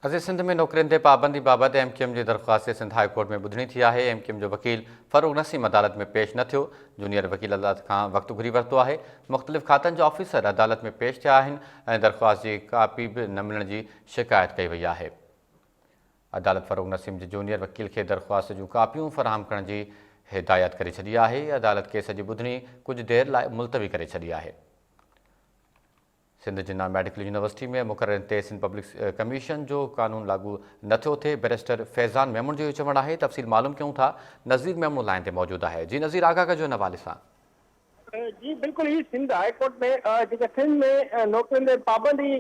अज़ीज़, सिंध में नौकरियुनि ते पाबंदी बाबति MQM जी दरख़्वास्त सिंध हाई कोर्ट में ॿुधणी थी आहे। MQM जो वकील फ़ारूक नसीम अदालत में पेश न थियो। जूनियर वकील अदालत खां वक़्तु घुरी वरितो आहे। मुख़्तलिफ़ खातनि जा ऑफिसर अदालत में पेश थिया आहिनि ऐं दरख़्वास्त जी कापी बि न मिलण जी शिकायत कई वई आहे। अदालत फ़ारूक नसीम जे जूनियर वकील खे दरख़्वास्त जूं कापियूं फ़राहम करण जी हिदायत करे छॾी आहे। अदालत केस जी ॿुधणी कुझु देरि लाइ मुलतवी करे छॾी आहे। सिंध जिन्ना मेडिकल यूनिवर्सिटी में मुक़ररनि ते सिंध पब्लिक कमीशन जो कानून लागू न थियो थिए। बैरिस्टर फैज़ान मेमून जो चवणु आहे। तफ़सील मालूम कयूं था। नज़ीर मेमून लाइन ते मौजूदु आहे। जी नज़ीर, आगाह कजो हिन हवाले सां। जी बिल्कुलु ही सिंध हाई कोर्ट में जेका सिंध में नौकरियुनि ते पाबंदी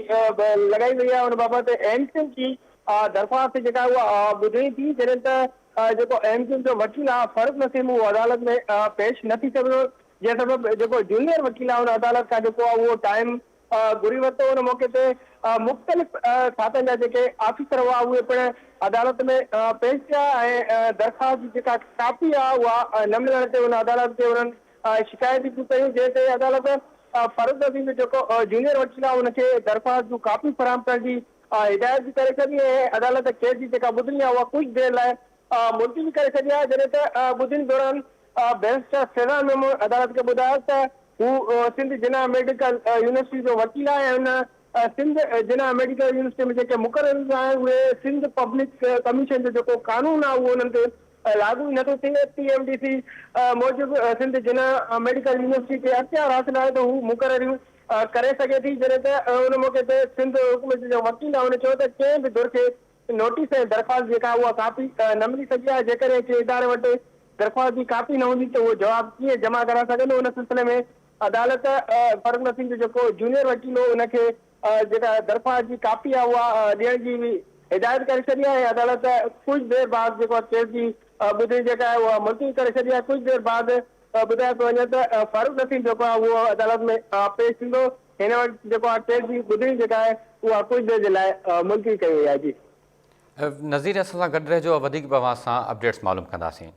लॻाई वई आहे उन बाबति MQM जी दरख़्वास्त जेका उहा ॿुधणी थी, जॾहिं त जेको MQM जो वकील आहे फ़ारूक नसीम उहो अदालत में पेश न थी सघंदो, जंहिं सबबि जेको जूनियर वकील आहे उन अदालत खां जेको आहे उहो टाइम घुरी वरितो। उन मौक़े ते मुख़्तलिफ़ खातनि जा जेके ऑफिसर हुआ उहे पिणु अदालत में पेश थिया ऐं दरख़्वास्त जी जेका कापी आहे उहा न मिलण ते उन अदालत खे उन्हनि शिकायत थियूं कयूं, जंहिं ते अदालत फ़ारूक नसीम जेको जूनियर वकील आहे उनखे दरख़्वास्त जूं कापियूं फ़राहम करण जी हिदायत बि करे छॾी ऐं अदालत केस जी जेका ॿुधणी आहे उहा कुझु देरि लाइ मुलतवी करे छॾी आहे। जॾहिं त ॿुधणी दौरान बैरिस्टर फैज़ान मेमून अदालत खे ॿुधायो त हू सिंध जिन्ना मेडिकल यूनिवर्सिटी जो वकील आहे ऐं हुन सिंध जिन्ना मेडिकल यूनिवर्सिटी में जेके मुक़रर आहिनि उहे सिंध पब्लिक कमीशन जो जेको कानून आहे उहो उन्हनि ते लागू ई नथो थिए। PMDC मूजिबि सिंध जिन्ना मेडिकल यूनिवर्सिटी खे अख़्तियार हासिल आहे त हू मुक़ररियूं करे सघे थी। जॾहिं त उन मौक़े ते सिंध हुकूमत जो वकील आहे हुन चयो त कंहिं बि दुर खे नोटिस ऐं दरख़्वास्त जेका उहा कापी न मिली सघी आहे। जेकॾहिं कंहिं इदारे वटि दरख़्वास्त जी कापी न हूंदी त उहो जवाबु कीअं जमा कराए सघंदो। उन सिलसिले में अदालत फ़ारूक नसीम जो जेको जूनियर वकील हो उनखे जेका दरख़्वास्त जी कापी आहे उहा ॾियण जी बि हिदायत करे छॾी आहे। अदालत कुझु देरि बाद जेको केस जी ॿुधणी जेका आहे उहा मुलतवी करे छॾी आहे। कुझु देरि बाद ॿुधायो थो वञे त फ़ारूक नसीम जेको आहे उहो अदालत में पेश थींदो। हिन वटि जेको आहे केस जी ॿुधणी जेका आहे उहा कुझु देरि जे लाइ मुलतवी कई वई आहे। जी नज़ीर, असां सां गॾु रहिजो, वधीक बि अवां सां अपडेट्स मालूम कंदासीं।